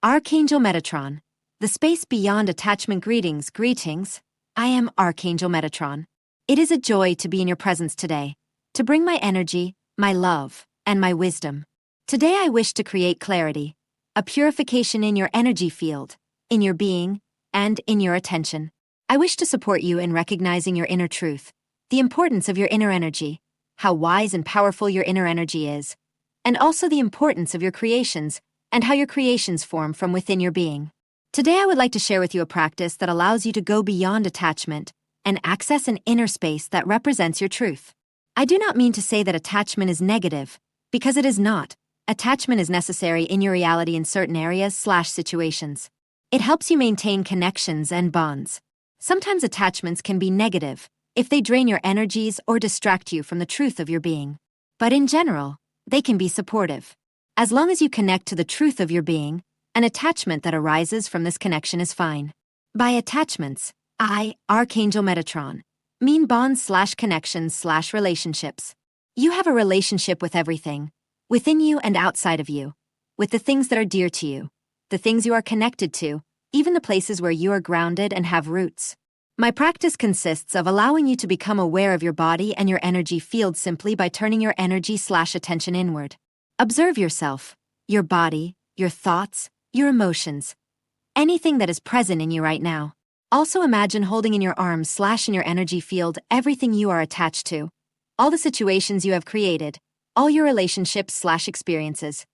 Archangel Metatron. The space beyond attachment greetings. I am Archangel Metatron. It is a joy to be in your presence today, to bring my energy, my love, and my wisdom. Today I wish to create clarity, a purification in your energy field, in your being, and in your attention. I wish to support you in recognizing your inner truth, the importance of your inner energy, how wise and powerful your inner energy is, and also the importance of your creations and how your creations form from within your being. Today I would like to share with you a practice that allows you to go beyond attachment and access an inner space that represents your truth. I do not mean to say that attachment is negative, because it is not. Attachment is necessary in your reality in certain areas/situations. It helps you maintain connections and bonds. Sometimes attachments can be negative if they drain your energies or distract you from the truth of your being. But in general, they can be supportive. As long as you connect to the truth of your being, an attachment that arises from this connection is fine. By attachments, I, Archangel Metatron, mean bonds/connections/relationships. You have a relationship with everything, within you and outside of you, with the things that are dear to you, the things you are connected to, even the places where you are grounded and have roots. My practice consists of allowing you to become aware of your body and your energy field simply by turning your energy/attention inward. Observe yourself, your body, your thoughts, your emotions, anything that is present in you right now. Also imagine holding in your arms/in your energy field everything you are attached to, all the situations you have created, all your relationships/experiences,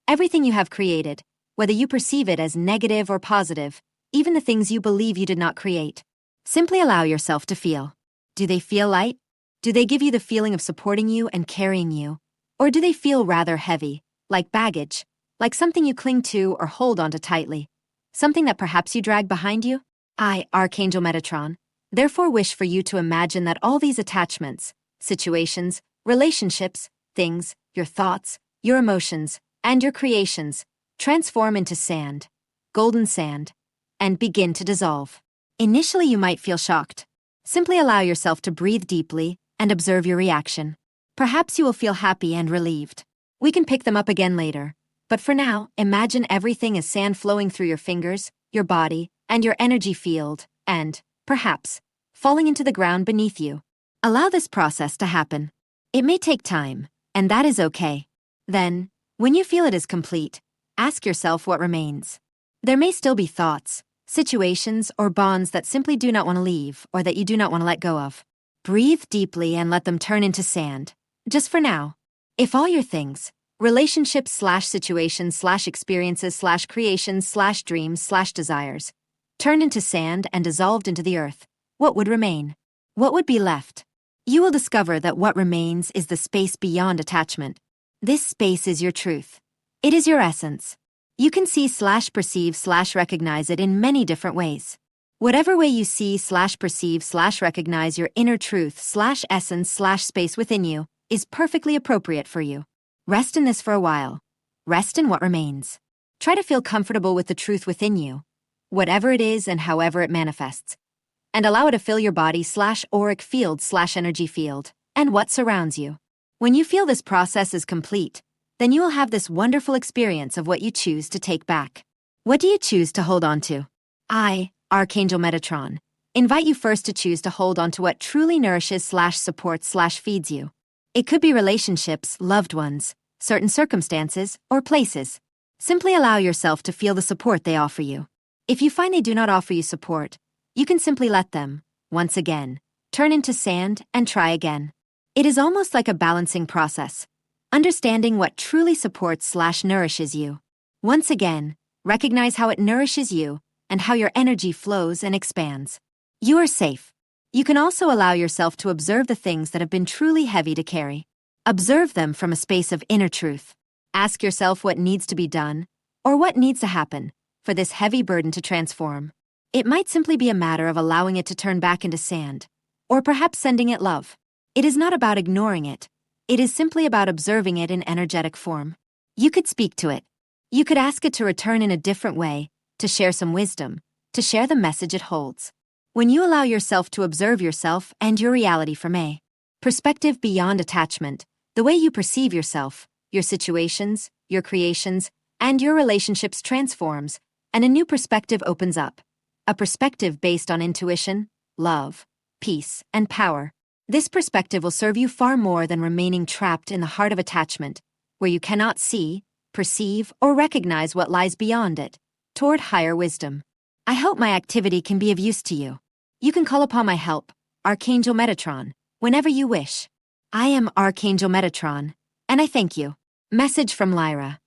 everything you have created, whether you perceive it as negative or positive, even the things you believe you did not create. Simply allow yourself to feel. Do they feel light? Do they give you the feeling of supporting you and carrying you? Or do they feel rather heavy, like baggage, like something you cling to or hold onto tightly, something that perhaps you drag behind you? I, Archangel Metatron, therefore wish for you to imagine that all these attachments, situations, relationships, things, your thoughts, your emotions, and your creations transform into sand, golden sand, and begin to dissolve. Initially you might feel shocked. Simply allow yourself to breathe deeply and observe your reaction. Perhaps you will feel happy and relieved. We can pick them up again later. But for now, imagine everything as sand flowing through your fingers, your body, and your energy field, and, perhaps, falling into the ground beneath you. Allow this process to happen. It may take time, and that is okay. Then, when you feel it is complete, ask yourself what remains. There may still be thoughts, situations, or bonds that simply do not want to leave or that you do not want to let go of. Breathe deeply and let them turn into sand. Just for now. If all your things, relationships/situations/experiences/creations/dreams/desires, turned into sand and dissolved into the earth, what would remain? What would be left? You will discover that what remains is the space beyond attachment. This space is your truth. It is your essence. You can see/perceive/recognize it in many different ways. Whatever way you see/perceive/recognize your inner truth/essence/space within you is perfectly appropriate for you. Rest in this for a while. Rest in what remains. Try to feel comfortable with the truth within you, whatever it is and however it manifests, and allow it to fill your body/auric field/energy field and what surrounds you. When you feel this process is complete, then you will have this wonderful experience of what you choose to take back. What do you choose to hold on to? I, Archangel Metatron, invite you first to choose to hold on to what truly nourishes/supports/feeds you. It could be relationships, loved ones, certain circumstances, or places. Simply allow yourself to feel the support they offer you. If you find they do not offer you support, you can simply let them, once again, turn into sand and try again. It is almost like a balancing process, understanding what truly supports/nourishes you. Once again, recognize how it nourishes you and how your energy flows and expands. You are safe. You can also allow yourself to observe the things that have been truly heavy to carry. Observe them from a space of inner truth. Ask yourself what needs to be done, or what needs to happen, for this heavy burden to transform. It might simply be a matter of allowing it to turn back into sand, or perhaps sending it love. It is not about ignoring it. It is simply about observing it in energetic form. You could speak to it. You could ask it to return in a different way, to share some wisdom, to share the message it holds. When you allow yourself to observe yourself and your reality from a perspective beyond attachment, the way you perceive yourself, your situations, your creations, and your relationships transforms, and a new perspective opens up. A perspective based on intuition, love, peace, and power. This perspective will serve you far more than remaining trapped in the heart of attachment, where you cannot see, perceive, or recognize what lies beyond it, toward higher wisdom. I hope my activity can be of use to you. You can call upon my help, Archangel Metatron, whenever you wish. I am Archangel Metatron, and I thank you. Message from Lyra.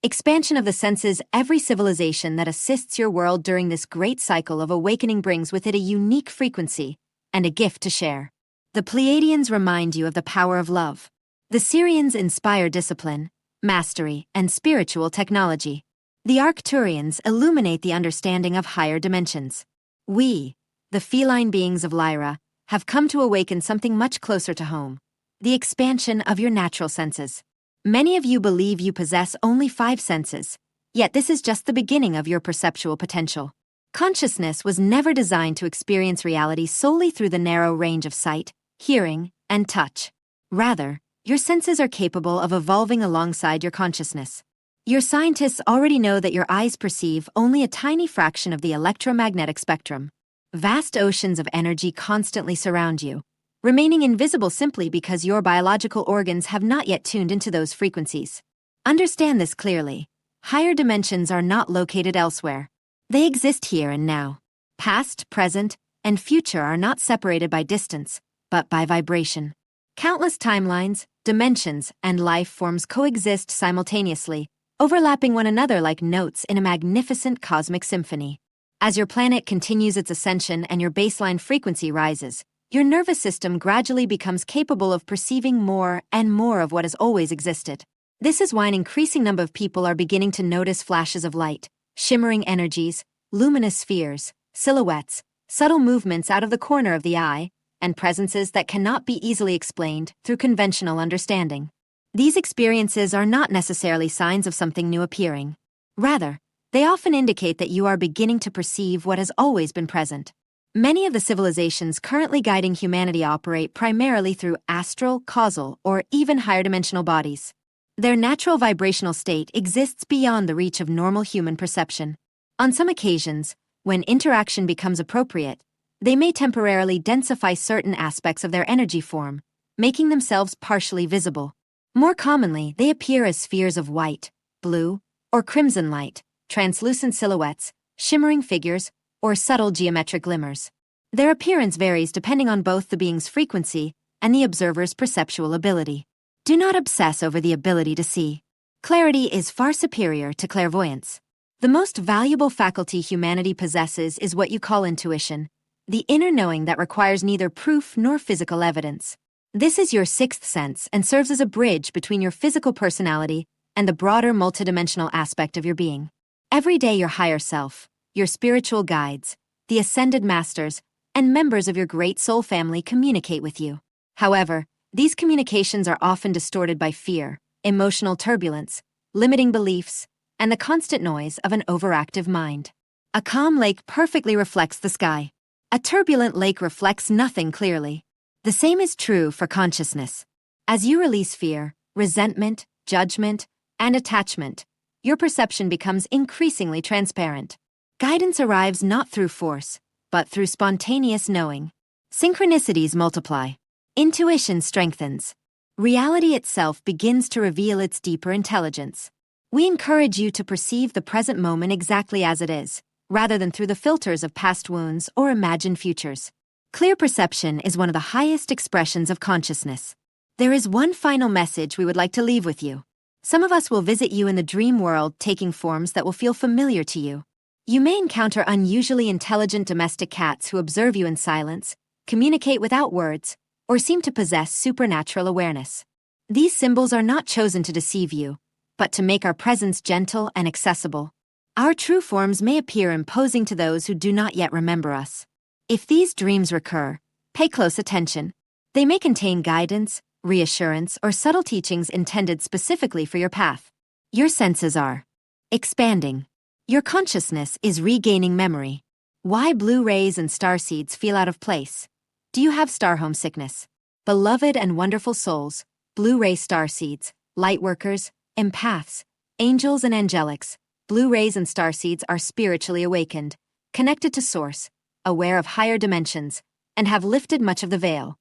Expansion of the senses. Every civilization that assists your world during this great cycle of awakening brings with it a unique frequency and a gift to share. The Pleiadians remind you of the power of love. The Syrians inspire discipline, mastery, and spiritual technology. The Arcturians illuminate the understanding of higher dimensions. We, the feline beings of Lyra, have come to awaken something much closer to home: the expansion of your natural senses. Many of you believe you possess only 5 senses, yet this is just the beginning of your perceptual potential. Consciousness was never designed to experience reality solely through the narrow range of sight, hearing, and touch. Rather, your senses are capable of evolving alongside your consciousness. Your scientists already know that your eyes perceive only a tiny fraction of the electromagnetic spectrum. Vast oceans of energy constantly surround you, remaining invisible simply because your biological organs have not yet tuned into those frequencies. Understand this clearly. Higher dimensions are not located elsewhere. They exist here and now. Past, present, and future are not separated by distance, but by vibration. Countless timelines, dimensions, and life forms coexist simultaneously, overlapping one another like notes in a magnificent cosmic symphony. As your planet continues its ascension and your baseline frequency rises, your nervous system gradually becomes capable of perceiving more and more of what has always existed. This is why an increasing number of people are beginning to notice flashes of light, shimmering energies, luminous spheres, silhouettes, subtle movements out of the corner of the eye, and presences that cannot be easily explained through conventional understanding. These experiences are not necessarily signs of something new appearing. Rather, they often indicate that you are beginning to perceive what has always been present. Many of the civilizations currently guiding humanity operate primarily through astral, causal, or even higher dimensional bodies. Their natural vibrational state exists beyond the reach of normal human perception. On some occasions, when interaction becomes appropriate, they may temporarily densify certain aspects of their energy form, making themselves partially visible. More commonly, they appear as spheres of white, blue, or crimson light, translucent silhouettes, shimmering figures, or subtle geometric glimmers. Their appearance varies depending on both the being's frequency and the observer's perceptual ability. Do not obsess over the ability to see. Clarity is far superior to clairvoyance. The most valuable faculty humanity possesses is what you call intuition, the inner knowing that requires neither proof nor physical evidence. This is your 6th sense and serves as a bridge between your physical personality and the broader multidimensional aspect of your being. Every day your higher self, your spiritual guides, the ascended masters, and members of your great soul family communicate with you. However, these communications are often distorted by fear, emotional turbulence, limiting beliefs, and the constant noise of an overactive mind. A calm lake perfectly reflects the sky. A turbulent lake reflects nothing clearly. The same is true for consciousness. As you release fear, resentment, judgment, and attachment, your perception becomes increasingly transparent. Guidance arrives not through force, but through spontaneous knowing. Synchronicities multiply. Intuition strengthens. Reality itself begins to reveal its deeper intelligence. We encourage you to perceive the present moment exactly as it is, rather than through the filters of past wounds or imagined futures. Clear perception is one of the highest expressions of consciousness. There is one final message we would like to leave with you. Some of us will visit you in the dream world, taking forms that will feel familiar to you. You may encounter unusually intelligent domestic cats who observe you in silence, communicate without words, or seem to possess supernatural awareness. These symbols are not chosen to deceive you, but to make our presence gentle and accessible. Our true forms may appear imposing to those who do not yet remember us. If these dreams recur, pay close attention. They may contain guidance, reassurance, or subtle teachings intended specifically for your path. Your senses are expanding. Your consciousness is regaining memory. Why blue rays and starseeds feel out of place? Do you have star homesickness? Beloved and wonderful souls, blue ray starseeds, lightworkers, empaths, Angels and angelics, blue rays and starseeds are spiritually awakened, connected to Source, aware of higher dimensions, and have lifted much of the veil.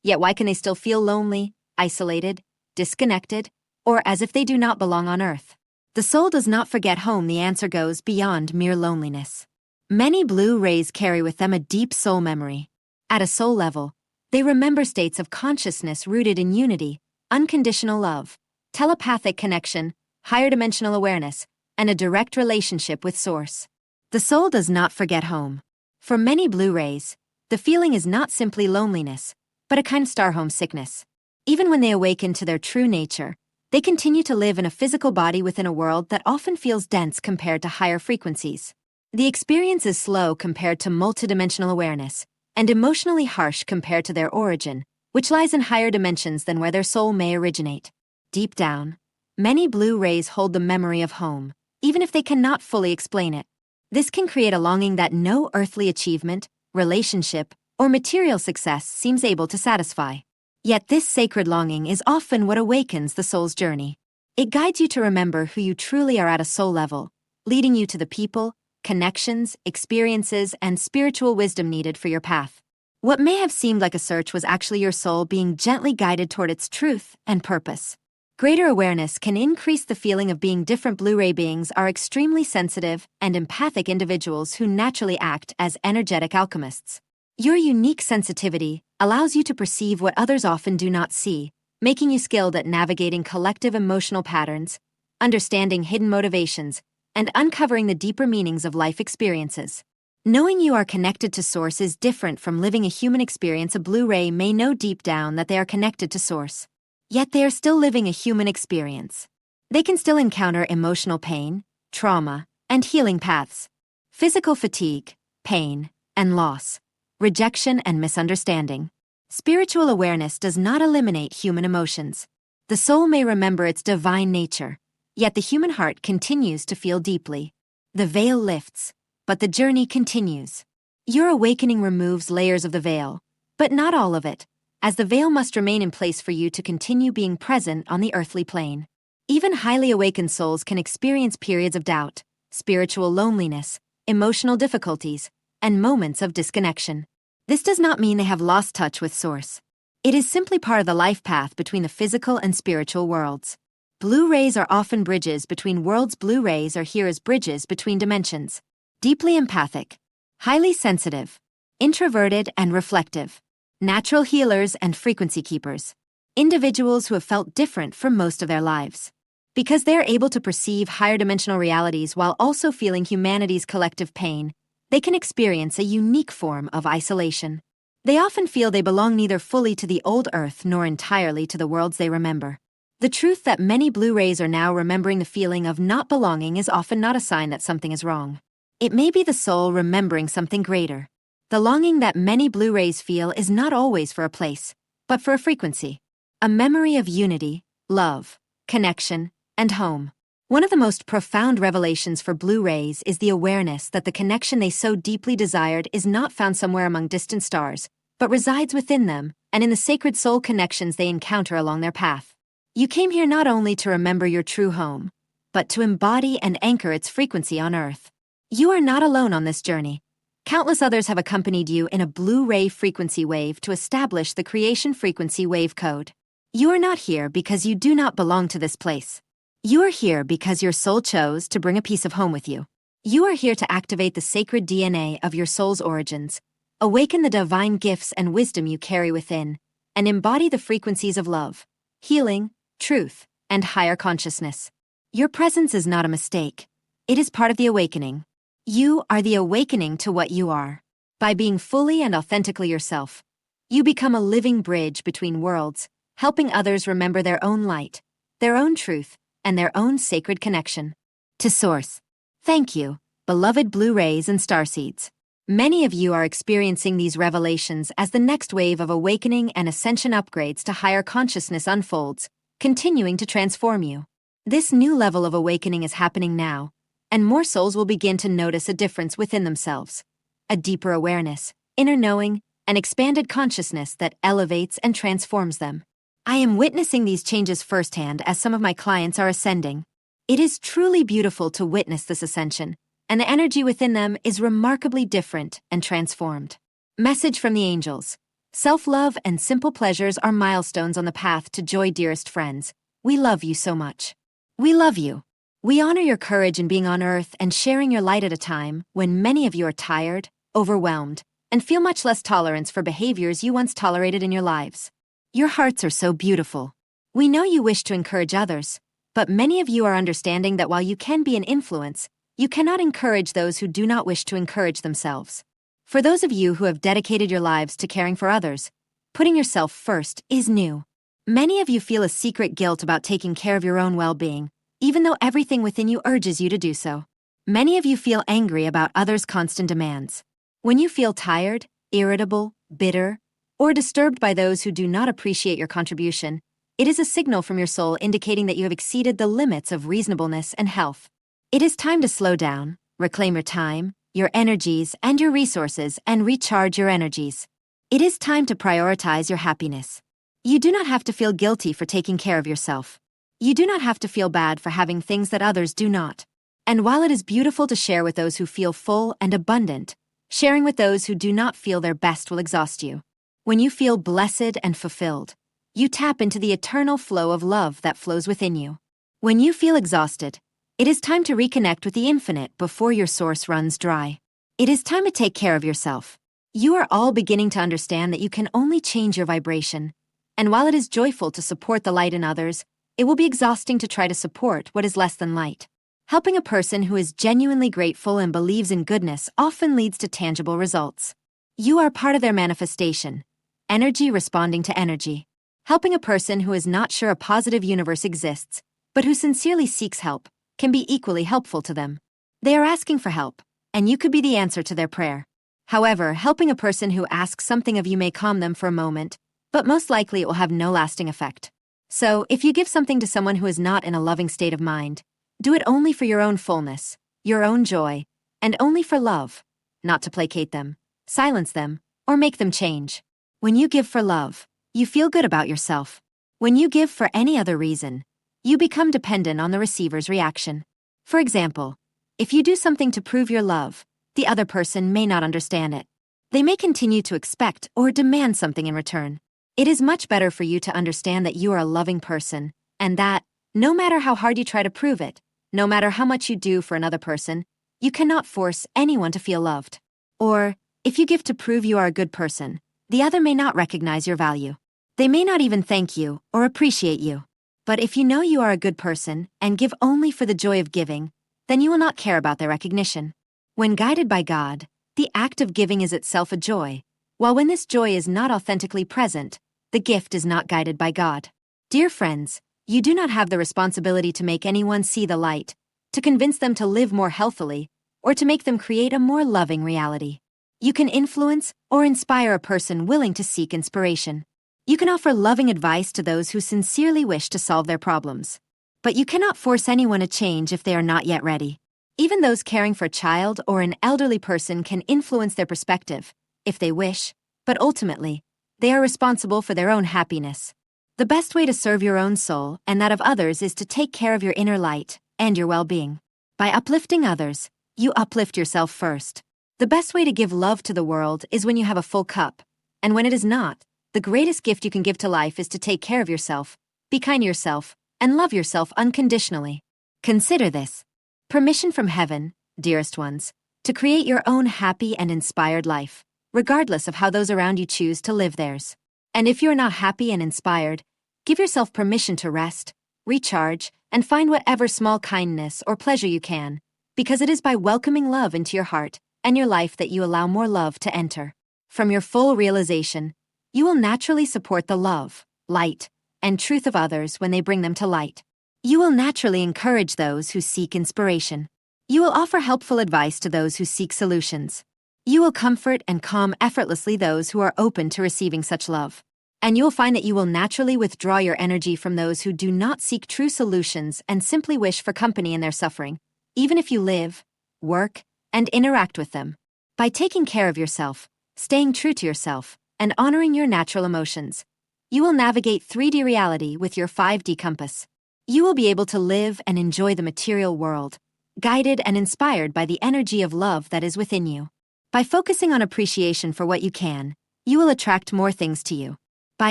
Yet why can they still feel lonely, isolated, disconnected, or as if they do not belong on Earth? The soul does not forget home. The answer goes beyond mere loneliness. Many blue rays carry with them a deep soul memory. At a soul level, they remember states of consciousness rooted in unity, unconditional love, telepathic connection, higher dimensional awareness, and a direct relationship with Source. The soul does not forget home. For many blue rays, the feeling is not simply loneliness, but a kind of star homesickness. Even when they awaken to their true nature, they continue to live in a physical body within a world that often feels dense compared to higher frequencies. The experience is slow compared to multidimensional awareness, and emotionally harsh compared to their origin, which lies in higher dimensions than where their soul may originate. Deep down, many blue rays hold the memory of home, even if they cannot fully explain it. This can create a longing that no earthly achievement, relationship, or material success seems able to satisfy. Yet this sacred longing is often what awakens the soul's journey. It guides you to remember who you truly are at a soul level, leading you to the people, connections, experiences, and spiritual wisdom needed for your path. What may have seemed like a search was actually your soul being gently guided toward its truth and purpose. Greater awareness can increase the feeling of being different. Blue ray beings are extremely sensitive and empathic individuals who naturally act as energetic alchemists. Your unique sensitivity allows you to perceive what others often do not see, making you skilled at navigating collective emotional patterns, understanding hidden motivations, and uncovering the deeper meanings of life experiences. Knowing you are connected to Source is different from living a human experience. A blue ray may know deep down that they are connected to Source, yet they are still living a human experience. They can still encounter emotional pain, trauma, and healing paths, physical fatigue, pain, and loss, rejection and misunderstanding. Spiritual awareness does not eliminate human emotions. The soul may remember its divine nature, yet the human heart continues to feel deeply. The veil lifts, but the journey continues. Your awakening removes layers of the veil, but not all of it, as the veil must remain in place for you to continue being present on the earthly plane. Even highly awakened souls can experience periods of doubt, spiritual loneliness, emotional difficulties, and moments of disconnection. This does not mean they have lost touch with Source. It is simply part of the life path between the physical and spiritual worlds. Blue rays are often bridges between worlds. Blue rays are here as bridges between dimensions. Deeply empathic, highly sensitive, introverted and reflective, natural healers and frequency keepers. Individuals who have felt different for most of their lives. Because they are able to perceive higher dimensional realities while also feeling humanity's collective pain, they can experience a unique form of isolation. They often feel they belong neither fully to the old Earth nor entirely to the worlds they remember. The truth that many blue rays are now remembering the feeling of not belonging is often not a sign that something is wrong. It may be the soul remembering something greater. The longing that many blue rays feel is not always for a place, but for a frequency. A memory of unity, love, connection, and home. One of the most profound revelations for blue rays is the awareness that the connection they so deeply desired is not found somewhere among distant stars, but resides within them and in the sacred soul connections they encounter along their path. You came here not only to remember your true home, but to embody and anchor its frequency on Earth. You are not alone on this journey. Countless others have accompanied you in a blue ray frequency wave to establish the creation frequency wave code. You are not here because you do not belong to this place. You are here because your soul chose to bring a piece of home with you. You are here to activate the sacred DNA of your soul's origins, awaken the divine gifts and wisdom you carry within, and embody the frequencies of love, healing, truth, and higher consciousness. Your presence is not a mistake. It is part of the awakening. You are the awakening to what you are. By being fully and authentically yourself, you become a living bridge between worlds, helping others remember their own light, their own truth, and their own sacred connection to Source. Thank you, beloved blue rays and starseeds. Many of you are experiencing these revelations as the next wave of awakening and ascension upgrades to higher consciousness unfolds, continuing to transform you. This new level of awakening is happening now, and more souls will begin to notice a difference within themselves. A deeper awareness, inner knowing, and expanded consciousness that elevates and transforms them. I am witnessing these changes firsthand as some of my clients are ascending. It is truly beautiful to witness this ascension, and the energy within them is remarkably different and transformed. Message from the angels. Self-love and simple pleasures are milestones on the path to joy, dearest friends. We love you so much. We love you. We honor your courage in being on Earth and sharing your light at a time when many of you are tired, overwhelmed, and feel much less tolerance for behaviors you once tolerated in your lives. Your hearts are so beautiful. We know you wish to encourage others, but many of you are understanding that while you can be an influence, you cannot encourage those who do not wish to encourage themselves. For those of you who have dedicated your lives to caring for others, putting yourself first is new. Many of you feel a secret guilt about taking care of your own well-being, even though everything within you urges you to do so. Many of you feel angry about others' constant demands. When you feel tired, irritable, bitter, or disturbed by those who do not appreciate your contribution, it is a signal from your soul indicating that you have exceeded the limits of reasonableness and health. It is time to slow down, reclaim your time, your energies, and your resources, and recharge your energies. It is time to prioritize your happiness. You do not have to feel guilty for taking care of yourself. You do not have to feel bad for having things that others do not. And while it is beautiful to share with those who feel full and abundant, sharing with those who do not feel their best will exhaust you. When you feel blessed and fulfilled, you tap into the eternal flow of love that flows within you. When you feel exhausted, it is time to reconnect with the infinite before your source runs dry. It is time to take care of yourself. You are all beginning to understand that you can only change your vibration, and while it is joyful to support the light in others, it will be exhausting to try to support what is less than light. Helping a person who is genuinely grateful and believes in goodness often leads to tangible results. You are part of their manifestation, energy responding to energy. Helping a person who is not sure a positive universe exists, but who sincerely seeks help, can be equally helpful to them. They are asking for help, and you could be the answer to their prayer. However, helping a person who asks something of you may calm them for a moment, but most likely it will have no lasting effect. So, if you give something to someone who is not in a loving state of mind, do it only for your own fullness, your own joy, and only for love, not to placate them, silence them, or make them change. When you give for love, you feel good about yourself. When you give for any other reason, you become dependent on the receiver's reaction. For example, if you do something to prove your love, the other person may not understand it. They may continue to expect or demand something in return. It is much better for you to understand that you are a loving person, and that, no matter how hard you try to prove it, no matter how much you do for another person, you cannot force anyone to feel loved. Or, if you give to prove you are a good person, the other may not recognize your value. They may not even thank you or appreciate you. But if you know you are a good person and give only for the joy of giving, then you will not care about their recognition. When guided by God, the act of giving is itself a joy, while when this joy is not authentically present, the gift is not guided by God. Dear friends, you do not have the responsibility to make anyone see the light, to convince them to live more healthily, or to make them create a more loving reality. You can influence or inspire a person willing to seek inspiration. You can offer loving advice to those who sincerely wish to solve their problems. But you cannot force anyone to change if they are not yet ready. Even those caring for a child or an elderly person can influence their perspective, if they wish, but ultimately, they are responsible for their own happiness. The best way to serve your own soul and that of others is to take care of your inner light and your well-being. By uplifting others, you uplift yourself first. The best way to give love to the world is when you have a full cup, and when it is not, the greatest gift you can give to life is to take care of yourself, be kind to yourself, and love yourself unconditionally. Consider this. Permission from heaven, dearest ones, to create your own happy and inspired life, regardless of how those around you choose to live theirs. And if you are not happy and inspired, give yourself permission to rest, recharge, and find whatever small kindness or pleasure you can, because it is by welcoming love into your heart and your life that you allow more love to enter. From your full realization, you will naturally support the love, light, and truth of others when they bring them to light. You will naturally encourage those who seek inspiration. You will offer helpful advice to those who seek solutions. You will comfort and calm effortlessly those who are open to receiving such love. And you will find that you will naturally withdraw your energy from those who do not seek true solutions and simply wish for company in their suffering, even if you live, work, and interact with them. By taking care of yourself, staying true to yourself, and honoring your natural emotions, you will navigate 3D reality with your 5D compass. You will be able to live and enjoy the material world, guided and inspired by the energy of love that is within you. By focusing on appreciation for what you can, you will attract more things to you. By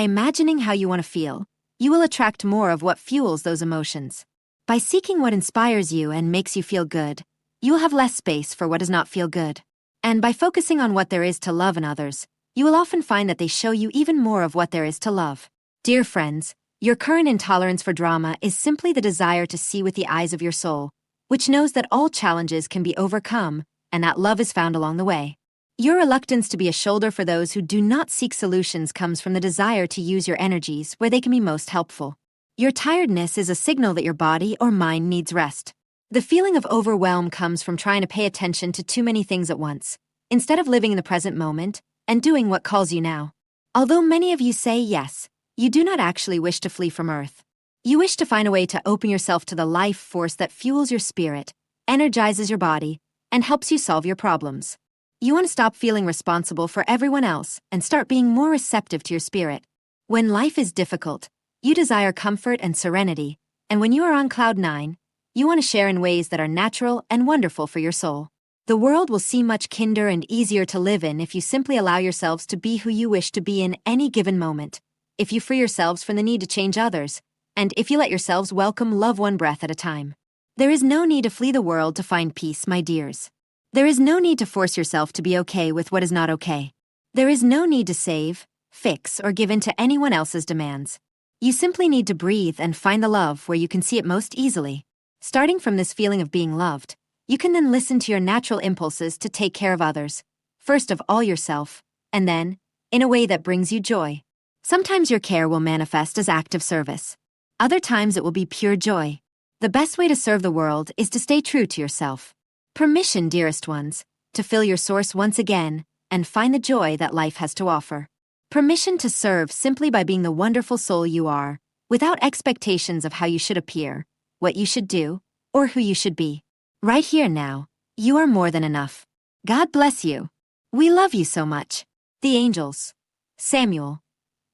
imagining how you want to feel, you will attract more of what fuels those emotions. By seeking what inspires you and makes you feel good, you will have less space for what does not feel good. And by focusing on what there is to love in others, you will often find that they show you even more of what there is to love. Dear friends, your current intolerance for drama is simply the desire to see with the eyes of your soul, which knows that all challenges can be overcome and that love is found along the way. Your reluctance to be a shoulder for those who do not seek solutions comes from the desire to use your energies where they can be most helpful. Your tiredness is a signal that your body or mind needs rest. The feeling of overwhelm comes from trying to pay attention to too many things at once, instead of living in the present moment and doing what calls you now. Although many of you say yes, you do not actually wish to flee from Earth. You wish to find a way to open yourself to the life force that fuels your spirit, energizes your body, and helps you solve your problems. You want to stop feeling responsible for everyone else and start being more receptive to your spirit. When life is difficult, you desire comfort and serenity, and when you are on cloud 9, you want to share in ways that are natural and wonderful for your soul. The world will seem much kinder and easier to live in if you simply allow yourselves to be who you wish to be in any given moment, if you free yourselves from the need to change others, and if you let yourselves welcome love one breath at a time. There is no need to flee the world to find peace, my dears. There is no need to force yourself to be okay with what is not okay. There is no need to save, fix, or give in to anyone else's demands. You simply need to breathe and find the love where you can see it most easily. Starting from this feeling of being loved, you can then listen to your natural impulses to take care of others, first of all yourself, and then, in a way that brings you joy. Sometimes your care will manifest as active service. Other times it will be pure joy. The best way to serve the world is to stay true to yourself. Permission, dearest ones, to fill your source once again and find the joy that life has to offer. Permission to serve simply by being the wonderful soul you are, without expectations of how you should appear, what you should do, or who you should be. Right here now, you are more than enough. God bless you. We love you so much. The Angels. Samuel.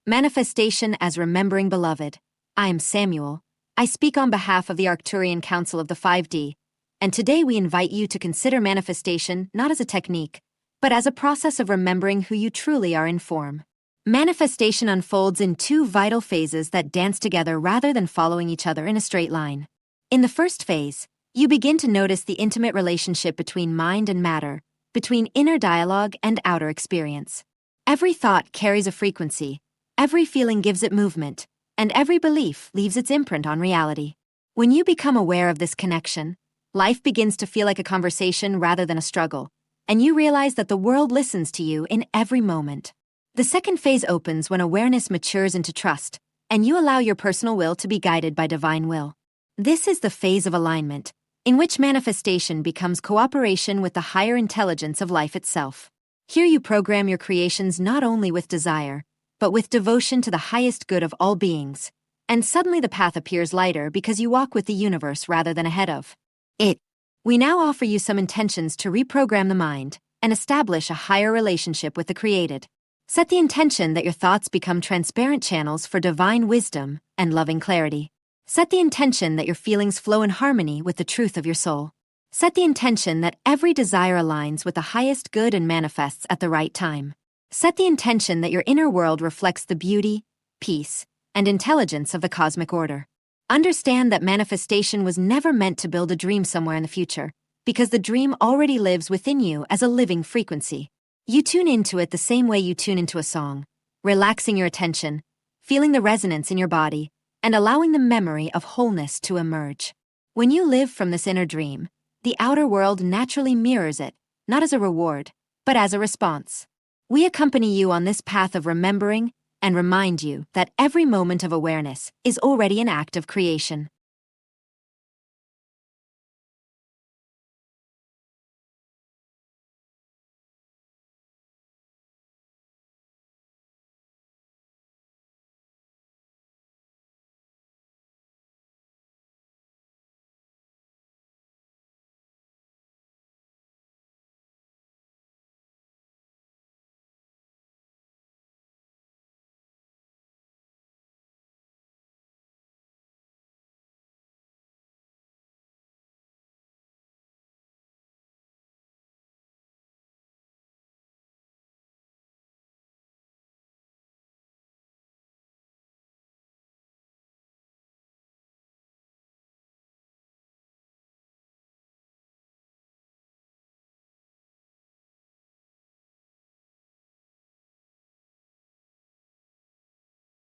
Manifestation as Remembering Beloved. I am Samuel. I speak on behalf of the Arcturian Council of the 5D, and today we invite you to consider manifestation not as a technique, but as a process of remembering who you truly are in form. Manifestation unfolds in two vital phases that dance together rather than following each other in a straight line. In the first phase, you begin to notice the intimate relationship between mind and matter, between inner dialogue and outer experience. Every thought carries a frequency, every feeling gives it movement, and every belief leaves its imprint on reality. When you become aware of this connection, life begins to feel like a conversation rather than a struggle, and you realize that the world listens to you in every moment. The second phase opens when awareness matures into trust, and you allow your personal will to be guided by divine will. This is the phase of alignment, in which manifestation becomes cooperation with the higher intelligence of life itself. Here you program your creations not only with desire, but with devotion to the highest good of all beings, and suddenly the path appears lighter because you walk with the universe rather than ahead of it. We now offer you some intentions to reprogram the mind and establish a higher relationship with the created. Set the intention that your thoughts become transparent channels for divine wisdom and loving clarity. Set the intention that your feelings flow in harmony with the truth of your soul. Set the intention that every desire aligns with the highest good and manifests at the right time. Set the intention that your inner world reflects the beauty, peace, and intelligence of the cosmic order. Understand that manifestation was never meant to build a dream somewhere in the future, because the dream already lives within you as a living frequency. You tune into it the same way you tune into a song, relaxing your attention, feeling the resonance in your body, and allowing the memory of wholeness to emerge. When you live from this inner dream, the outer world naturally mirrors it, not as a reward, but as a response. We accompany you on this path of remembering and remind you that every moment of awareness is already an act of creation.